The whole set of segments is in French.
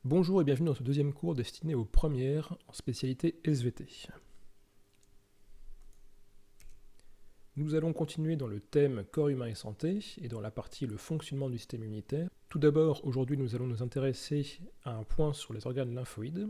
Bonjour et bienvenue dans ce deuxième cours destiné aux premières en spécialité SVT. Nous allons continuer dans le thème corps humain et santé et dans la partie le fonctionnement du système immunitaire. Tout d'abord, aujourd'hui nous allons nous intéresser à un point sur les organes lymphoïdes,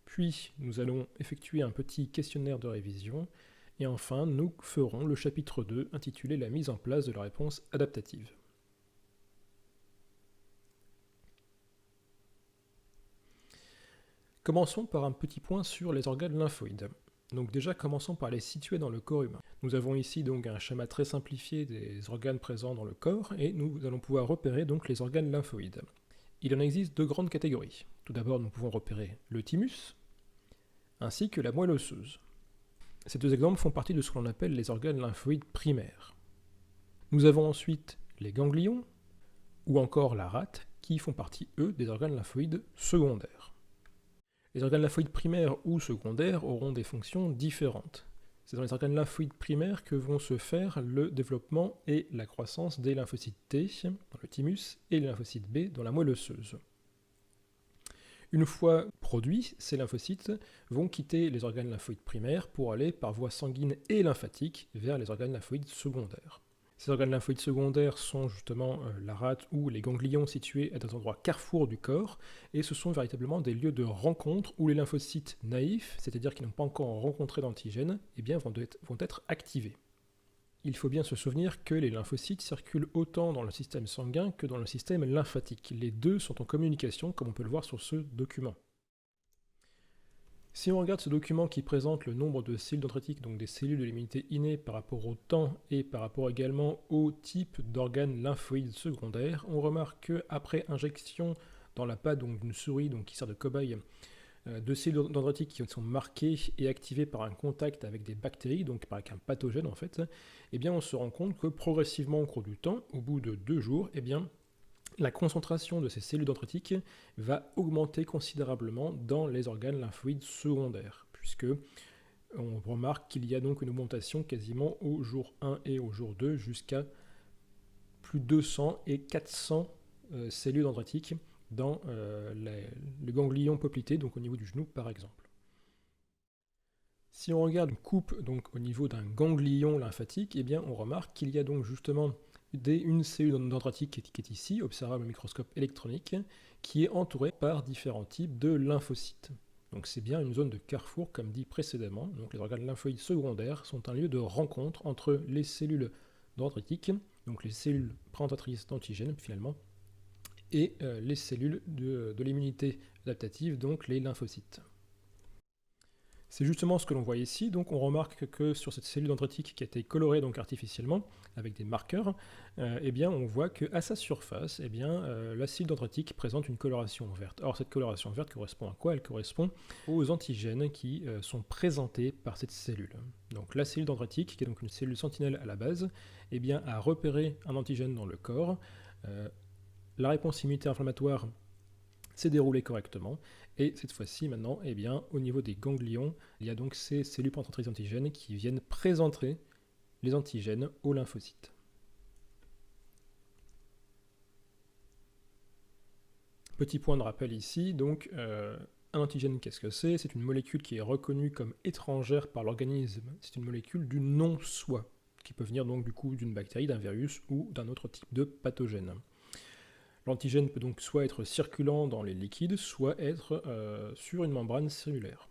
puis nous allons effectuer un petit questionnaire de révision, et enfin nous ferons le chapitre 2 intitulé La mise en place de la réponse adaptative. Commençons par un petit point sur les organes lymphoïdes. Donc déjà, commençons par les situer dans le corps humain. Nous avons ici donc un schéma très simplifié des organes présents dans le corps, et nous allons pouvoir repérer donc les organes lymphoïdes. Il en existe deux grandes catégories. Tout d'abord, nous pouvons repérer le thymus, ainsi que la moelle osseuse. Ces deux exemples font partie de ce que l'on appelle les organes lymphoïdes primaires. Nous avons ensuite les ganglions, ou encore la rate, qui font partie, eux, des organes lymphoïdes secondaires. Les organes lymphoïdes primaires ou secondaires auront des fonctions différentes. C'est dans les organes lymphoïdes primaires que vont se faire le développement et la croissance des lymphocytes T dans le thymus et les lymphocytes B dans la moelle osseuse. Une fois produits, ces lymphocytes vont quitter les organes lymphoïdes primaires pour aller par voie sanguine et lymphatique vers les organes lymphoïdes secondaires. Ces organes lymphoïdes secondaires sont justement la rate ou les ganglions situés à des endroits carrefours du corps, et ce sont véritablement des lieux de rencontre où les lymphocytes naïfs, c'est-à-dire qui n'ont pas encore rencontré d'antigène, vont être activés. Il faut bien se souvenir que les lymphocytes circulent autant dans le système sanguin que dans le système lymphatique. Les deux sont en communication, comme on peut le voir sur ce document. Si on regarde ce document qui présente le nombre de cellules dendritiques, donc des cellules de l'immunité innée par rapport au temps et par rapport également au type d'organes lymphoïdes secondaires, on remarque qu'après injection dans la patte d'une souris qui sert de cobaye, de cellules dendritiques qui sont marquées et activées par un contact avec des bactéries, donc avec un pathogène en fait, eh bien on se rend compte que progressivement au cours du temps, au bout de 2 jours, eh bien la concentration de ces cellules dendritiques va augmenter considérablement dans les organes lymphoïdes secondaires, puisque on remarque qu'il y a donc une augmentation quasiment au jour 1 et au jour 2 jusqu'à plus de 200 et 400 cellules dendritiques dans le ganglion poplité, donc au niveau du genou par exemple. Si on regarde une coupe donc au niveau d'un ganglion lymphatique, eh bien on remarque qu'il y a donc justement une cellule dendritique qui est ici, observable au microscope électronique, qui est entourée par différents types de lymphocytes. Donc c'est bien une zone de carrefour comme dit précédemment. Donc les organes lymphoïdes secondaires sont un lieu de rencontre entre les cellules dendritiques, donc les cellules présentatrices d'antigènes finalement, et les cellules de l'immunité adaptative, donc les lymphocytes. C'est justement ce que l'on voit ici, donc on remarque que sur cette cellule dendritique qui a été colorée donc artificiellement avec des marqueurs, eh bien on voit qu'à sa surface, eh bien, la cellule dendritique présente une coloration verte. Or cette coloration verte correspond à quoi? Elle correspond aux antigènes qui sont présentés par cette cellule. Donc la cellule dendritique, qui est donc une cellule sentinelle à la base, eh bien, a repéré un antigène dans le corps. La réponse immunitaire inflammatoire s'est déroulée correctement, et cette fois-ci maintenant, eh bien, au niveau des ganglions, il y a donc ces cellules présentatrices d'antigènes qui viennent présenter les antigènes aux lymphocytes. Petit point de rappel ici, donc un antigène, qu'est-ce que c'est? C'est une molécule qui est reconnue comme étrangère par l'organisme. C'est une molécule du non-soi, qui peut venir donc du coup d'une bactérie, d'un virus ou d'un autre type de pathogène. L'antigène peut donc soit être circulant dans les liquides, soit être sur une membrane cellulaire.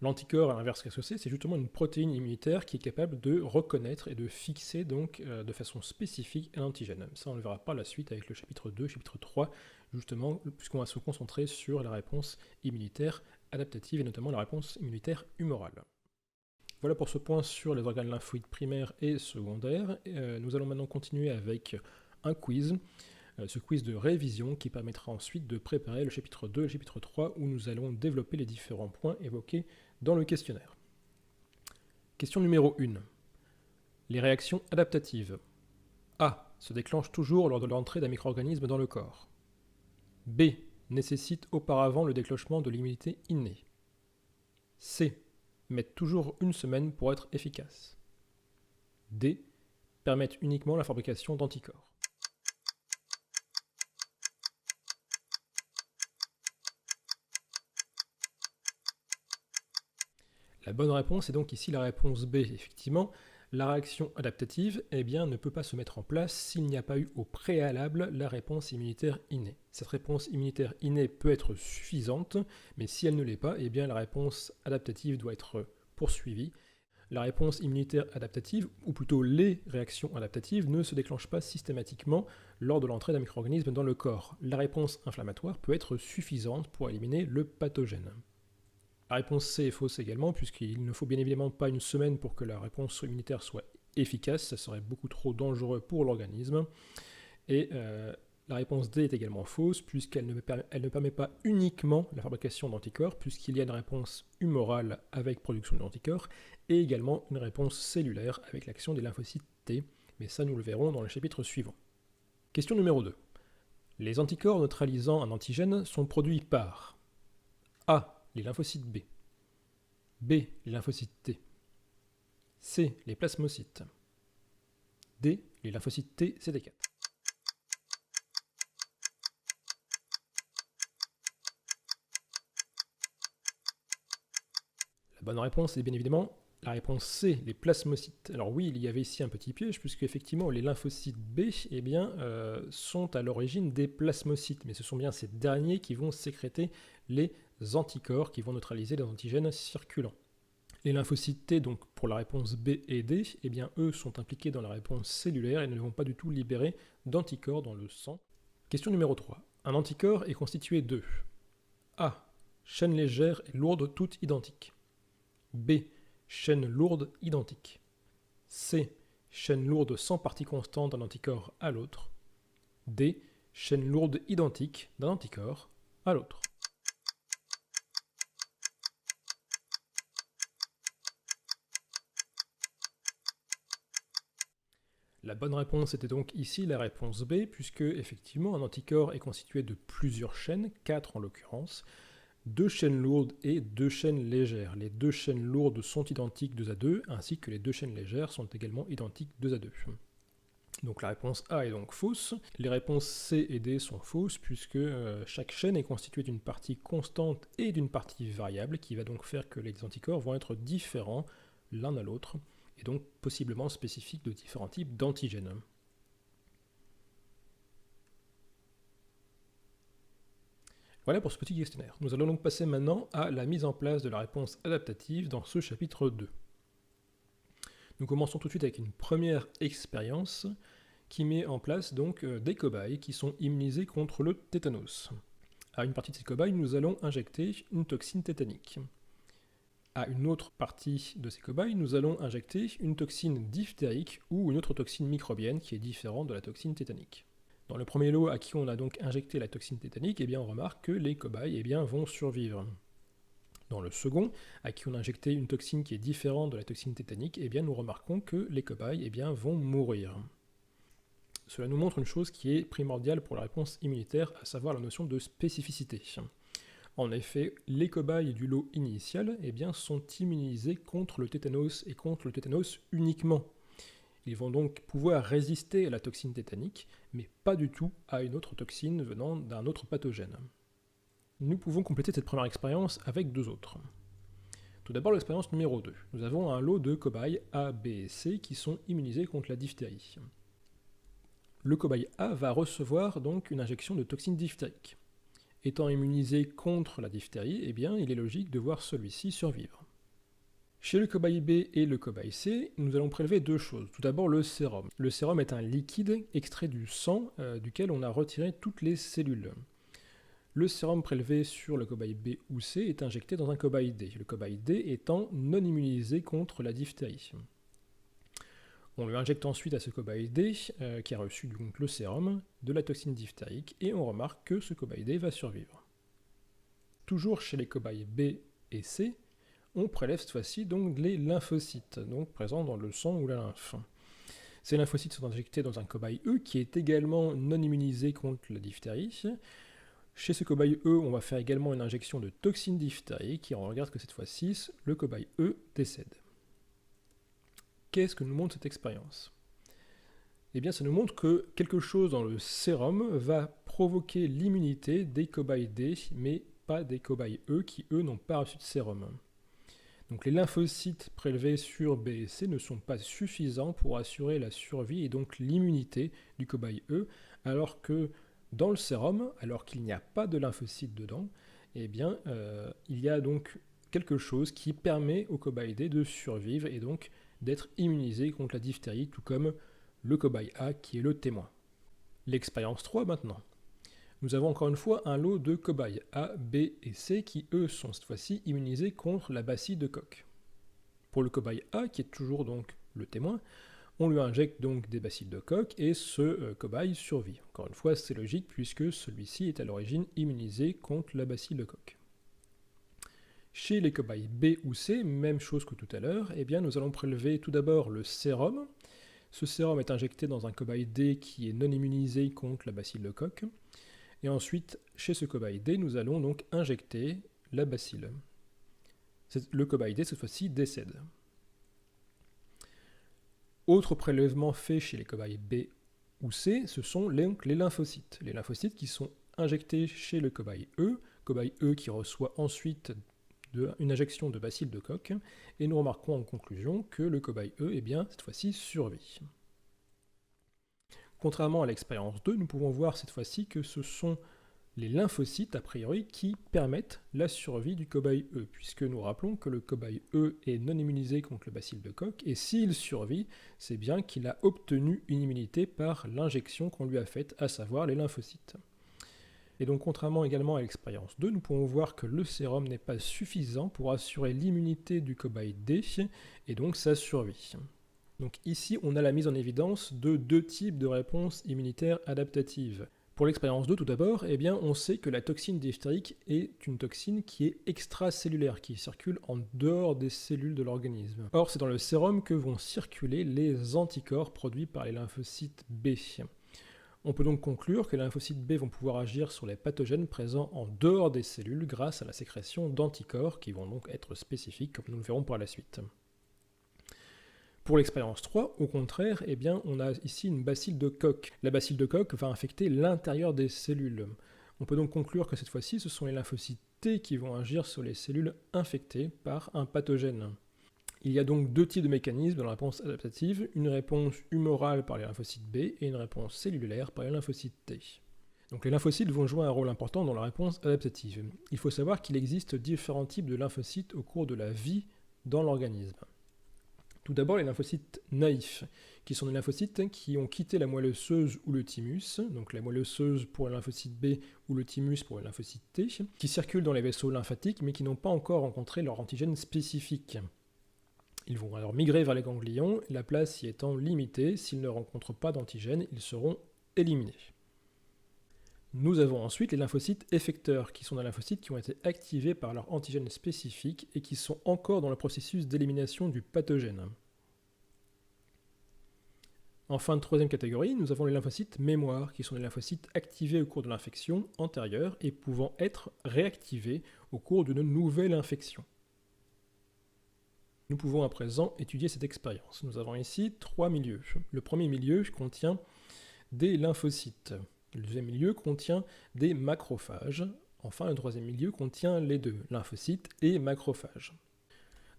L'anticorps, à l'inverse, qu'est-ce que c'est? C'est justement une protéine immunitaire qui est capable de reconnaître et de fixer donc de façon spécifique un antigène. Ça, on le verra par la suite avec le chapitre 2, chapitre 3, justement, puisqu'on va se concentrer sur la réponse immunitaire adaptative et notamment la réponse immunitaire humorale. Voilà pour ce point sur les organes lymphoïdes primaires et secondaires. Nous allons maintenant continuer avec un quiz. Ce quiz de révision qui permettra ensuite de préparer le chapitre 2 et le chapitre 3 où nous allons développer les différents points évoqués dans le questionnaire. Question numéro 1. Les réactions adaptatives. A. Se déclenchent toujours lors de l'entrée d'un micro-organisme dans le corps. B. Nécessitent auparavant le déclenchement de l'immunité innée. C. Mettent toujours une semaine pour être efficaces. D. Permettent uniquement la fabrication d'anticorps. La bonne réponse est donc ici la réponse B. Effectivement, la réaction adaptative ne peut pas se mettre en place s'il n'y a pas eu au préalable la réponse immunitaire innée. Cette réponse immunitaire innée peut être suffisante, mais si elle ne l'est pas, la réponse adaptative doit être poursuivie. La réponse immunitaire adaptative, ou plutôt les réactions adaptatives, ne se déclenchent pas systématiquement lors de l'entrée d'un micro-organisme dans le corps. La réponse inflammatoire peut être suffisante pour éliminer le pathogène. La réponse C est fausse également, puisqu'il ne faut bien évidemment pas une semaine pour que la réponse immunitaire soit efficace, ça serait beaucoup trop dangereux pour l'organisme. Et la réponse D est également fausse, puisqu'elle ne permet pas uniquement la fabrication d'anticorps, puisqu'il y a une réponse humorale avec production d'anticorps, et également une réponse cellulaire avec l'action des lymphocytes T, mais ça nous le verrons dans le chapitre suivant. Question numéro 2. Les anticorps neutralisant un antigène sont produits par A. Les lymphocytes B. B. Les lymphocytes T. C. Les plasmocytes. D. Les lymphocytes T CD4. La bonne réponse est bien évidemment la réponse C, les plasmocytes. Alors oui, il y avait ici un petit piège, puisque effectivement les lymphocytes B sont à l'origine des plasmocytes, mais ce sont bien ces derniers qui vont sécréter les anticorps qui vont neutraliser les antigènes circulants. Les lymphocytes T, donc pour la réponse B et D, eux sont impliqués dans la réponse cellulaire et ne vont pas du tout libérer d'anticorps dans le sang. Question numéro 3. Un anticorps est constitué de A. Chaîne légère et lourde toutes identiques. B. Chaîne lourde identique. C. Chaîne lourde sans partie constante d'un anticorps à l'autre. D. Chaîne lourde identique d'un anticorps à l'autre. La bonne réponse était donc ici la réponse B, puisque effectivement un anticorps est constitué de plusieurs chaînes, 4 en l'occurrence, 2 chaînes lourdes et 2 chaînes légères. Les 2 chaînes lourdes sont identiques 2 à 2, ainsi que les 2 chaînes légères sont également identiques 2 à 2. Donc la réponse A est donc fausse. Les réponses C et D sont fausses, puisque chaque chaîne est constituée d'une partie constante et d'une partie variable, qui va donc faire que les anticorps vont être différents l'un à l'autre, et donc possiblement spécifiques de différents types d'antigènes. Voilà pour ce petit questionnaire. Nous allons donc passer maintenant à la mise en place de la réponse adaptative dans ce chapitre 2. Nous commençons tout de suite avec une première expérience qui met en place donc des cobayes qui sont immunisés contre le tétanos. À une partie de ces cobayes, nous allons injecter une toxine tétanique. À une autre partie de ces cobayes, nous allons injecter une toxine diphtérique ou une autre toxine microbienne qui est différente de la toxine tétanique. Dans le premier lot à qui on a donc injecté la toxine tétanique, on remarque que les cobayes vont survivre. Dans le second, à qui on a injecté une toxine qui est différente de la toxine tétanique, nous remarquons que les cobayes vont mourir. Cela nous montre une chose qui est primordiale pour la réponse immunitaire, à savoir la notion de spécificité. En effet, les cobayes du lot initial sont immunisés contre le tétanos et contre le tétanos uniquement. Ils vont donc pouvoir résister à la toxine tétanique, mais pas du tout à une autre toxine venant d'un autre pathogène. Nous pouvons compléter cette première expérience avec 2 autres. Tout d'abord l'expérience numéro 2. Nous avons un lot de cobayes A, B et C qui sont immunisés contre la diphtérie. Le cobaye A va recevoir donc une injection de toxine diphtérique. Étant immunisé contre la diphtérie, il est logique de voir celui-ci survivre. Chez le cobaye B et le cobaye C, nous allons prélever 2 choses. Tout d'abord le sérum. Le sérum est un liquide extrait du sang duquel on a retiré toutes les cellules. Le sérum prélevé sur le cobaye B ou C est injecté dans un cobaye D, le cobaye D étant non immunisé contre la diphtérie. On lui injecte ensuite à ce cobaye D, qui a reçu donc le sérum, de la toxine diphtérique, et on remarque que ce cobaye D va survivre. Toujours chez les cobayes B et C, on prélève cette fois-ci donc les lymphocytes, donc présents dans le sang ou la lymphe. Ces lymphocytes sont injectés dans un cobaye E, qui est également non immunisé contre la diphtérie. Chez ce cobaye E, on va faire également une injection de toxine diphtérique, et on regarde que cette fois-ci, le cobaye E décède. Qu'est-ce que nous montre cette expérience ? Ça nous montre que quelque chose dans le sérum va provoquer l'immunité des cobayes D, mais pas des cobayes E qui, eux, n'ont pas reçu de sérum. Donc les lymphocytes prélevés sur B et C ne sont pas suffisants pour assurer la survie et donc l'immunité du cobaye E, alors que dans le sérum, alors qu'il n'y a pas de lymphocytes dedans, eh bien, il y a donc quelque chose qui permet au cobaye D de survivre et donc d'être immunisé contre la diphtérie, tout comme le cobaye A qui est le témoin. L'expérience 3 maintenant. Nous avons encore une fois un lot de cobayes A, B et C qui, eux, sont cette fois-ci immunisés contre la bacille de Koch. Pour le cobaye A, qui est toujours donc le témoin, on lui injecte donc des bacilles de Koch et ce cobaye survit. Encore une fois, c'est logique puisque celui-ci est à l'origine immunisé contre la bacille de Koch. Chez les cobayes B ou C, même chose que tout à l'heure, eh bien nous allons prélever tout d'abord le sérum. Ce sérum est injecté dans un cobaye D qui est non immunisé contre la bacille de Koch. Et ensuite, chez ce cobaye D, nous allons donc injecter la bacille. Le cobaye D, cette fois-ci, décède. Autre prélèvement fait chez les cobayes B ou C, ce sont les lymphocytes. Les lymphocytes qui sont injectés chez le cobaye E qui reçoit ensuite une injection de bacille de Koch, et nous remarquons en conclusion que le cobaye E, eh bien, cette fois-ci, survit. Contrairement à l'expérience 2, nous pouvons voir cette fois-ci que ce sont les lymphocytes, a priori, qui permettent la survie du cobaye E, puisque nous rappelons que le cobaye E est non immunisé contre le bacille de Koch, et s'il survit, c'est bien qu'il a obtenu une immunité par l'injection qu'on lui a faite, à savoir les lymphocytes. Et donc, contrairement également à l'expérience 2, nous pouvons voir que le sérum n'est pas suffisant pour assurer l'immunité du cobaye D, et donc sa survie. Donc ici, on a la mise en évidence de deux types de réponses immunitaires adaptatives. Pour l'expérience 2, tout d'abord, eh bien, on sait que la toxine diphtérique est une toxine qui est extracellulaire, qui circule en dehors des cellules de l'organisme. Or, c'est dans le sérum que vont circuler les anticorps produits par les lymphocytes B. On peut donc conclure que les lymphocytes B vont pouvoir agir sur les pathogènes présents en dehors des cellules grâce à la sécrétion d'anticorps qui vont donc être spécifiques, comme nous le verrons par la suite. Pour l'expérience 3, au contraire, eh bien, on a ici une bacille de Koch. La bacille de Koch va infecter l'intérieur des cellules. On peut donc conclure que cette fois-ci, ce sont les lymphocytes T qui vont agir sur les cellules infectées par un pathogène. Il y a donc deux types de mécanismes dans la réponse adaptative, une réponse humorale par les lymphocytes B et une réponse cellulaire par les lymphocytes T. Donc les lymphocytes vont jouer un rôle important dans la réponse adaptative. Il faut savoir qu'il existe différents types de lymphocytes au cours de la vie dans l'organisme. Tout d'abord, les lymphocytes naïfs, qui sont des lymphocytes qui ont quitté la moelle osseuse ou le thymus, donc la moelle osseuse pour le lymphocyte B ou le thymus pour le lymphocyte T, qui circulent dans les vaisseaux lymphatiques mais qui n'ont pas encore rencontré leur antigène spécifique. Ils vont alors migrer vers les ganglions, la place y étant limitée, s'ils ne rencontrent pas d'antigène, ils seront éliminés. Nous avons ensuite les lymphocytes effecteurs, qui sont des lymphocytes qui ont été activés par leur antigène spécifique et qui sont encore dans le processus d'élimination du pathogène. En fin de troisième catégorie, nous avons les lymphocytes mémoire, qui sont des lymphocytes activés au cours de l'infection antérieure et pouvant être réactivés au cours d'une nouvelle infection. Nous pouvons à présent étudier cette expérience. Nous avons ici trois milieux. Le premier milieu contient des lymphocytes. Le deuxième milieu contient des macrophages. Enfin, le troisième milieu contient les deux, lymphocytes et macrophages.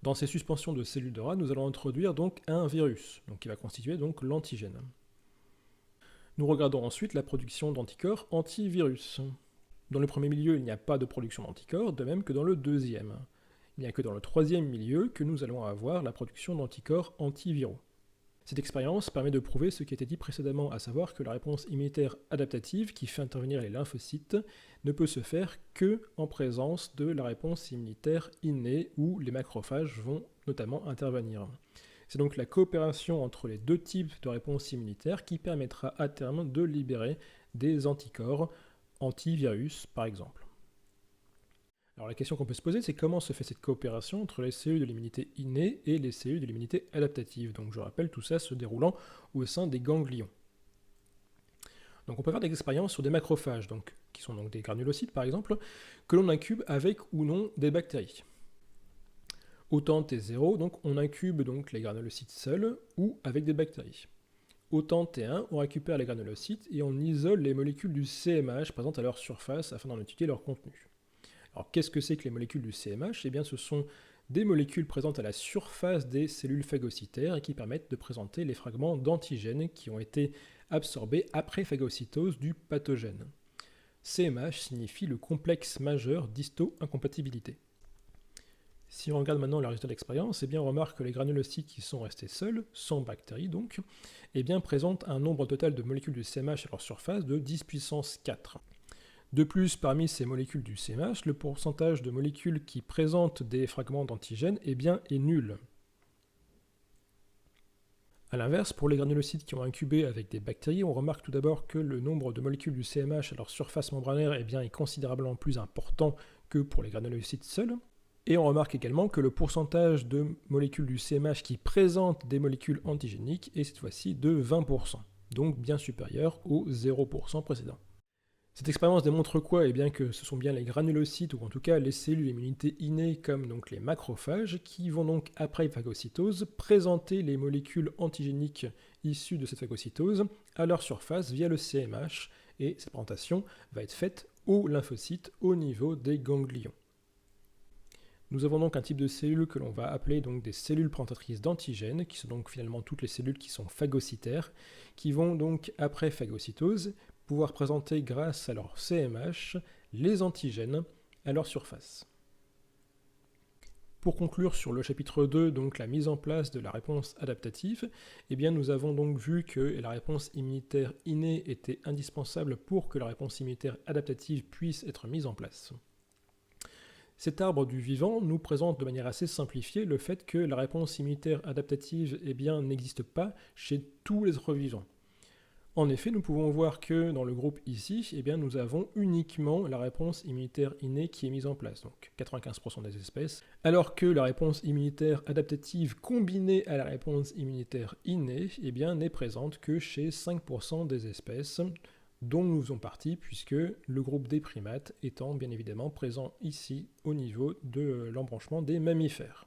Dans ces suspensions de cellules de rat, nous allons introduire donc un virus, qui va constituer donc l'antigène. Nous regardons ensuite la production d'anticorps antivirus. Dans le premier milieu, il n'y a pas de production d'anticorps, de même que dans le deuxième. Il n'y a que dans le troisième milieu que nous allons avoir la production d'anticorps antiviraux. Cette expérience permet de prouver ce qui a été dit précédemment, à savoir que la réponse immunitaire adaptative qui fait intervenir les lymphocytes ne peut se faire que en présence de la réponse immunitaire innée où les macrophages vont notamment intervenir. C'est donc la coopération entre les deux types de réponses immunitaires qui permettra à terme de libérer des anticorps antivirus par exemple. Alors la question qu'on peut se poser, c'est comment se fait cette coopération entre les cellules de l'immunité innée et les cellules de l'immunité adaptative. Donc je rappelle, tout ça se déroulant au sein des ganglions. Donc on peut faire des expériences sur des macrophages, qui sont donc des granulocytes par exemple, que l'on incube avec ou non des bactéries. Au temps T0, donc on incube donc les granulocytes seuls ou avec des bactéries. Au temps T1, on récupère les granulocytes et on isole les molécules du CMH présentes à leur surface afin d'en étudier leur contenu. Alors qu'est-ce que c'est que les molécules du CMH ? Eh bien ce sont des molécules présentes à la surface des cellules phagocytaires et qui permettent de présenter les fragments d'antigènes qui ont été absorbés après phagocytose du pathogène. CMH signifie le complexe majeur d'histo-incompatibilité. Si on regarde maintenant le résultat de l'expérience, on remarque que les granulocytes qui sont restés seuls, sans bactéries donc, présentent un nombre total de molécules du CMH à leur surface de 10 puissance 4. De plus, parmi ces molécules du CMH, le pourcentage de molécules qui présentent des fragments d'antigènes est nul. A l'inverse, pour les granulocytes qui ont incubé avec des bactéries, on remarque tout d'abord que le nombre de molécules du CMH à leur surface membranaire est considérablement plus important que pour les granulocytes seuls. Et on remarque également que le pourcentage de molécules du CMH qui présentent des molécules antigéniques est cette fois-ci de 20%, donc bien supérieur au 0% précédent. Cette expérience démontre quoi ? Que ce sont bien les granulocytes, ou en tout cas les cellules d'immunité innées comme donc les macrophages, qui vont donc après phagocytose présenter les molécules antigéniques issues de cette phagocytose à leur surface via le CMH, et cette présentation va être faite aux lymphocytes au niveau des ganglions. Nous avons donc un type de cellules que l'on va appeler donc des cellules présentatrices d'antigènes, qui sont donc finalement toutes les cellules qui sont phagocytaires, qui vont donc après phagocytose pouvoir présenter grâce à leur CMH les antigènes à leur surface. Pour conclure sur le chapitre 2, donc la mise en place de la réponse adaptative, nous avons donc vu que la réponse immunitaire innée était indispensable pour que la réponse immunitaire adaptative puisse être mise en place. Cet arbre du vivant nous présente de manière assez simplifiée le fait que la réponse immunitaire adaptative n'existe pas chez tous les êtres vivants. En effet, nous pouvons voir que dans le groupe ici, nous avons uniquement la réponse immunitaire innée qui est mise en place, donc 95% des espèces, alors que la réponse immunitaire adaptative combinée à la réponse immunitaire innée n'est présente que chez 5% des espèces, dont nous faisons partie, puisque le groupe des primates étant bien évidemment présent ici au niveau de l'embranchement des mammifères.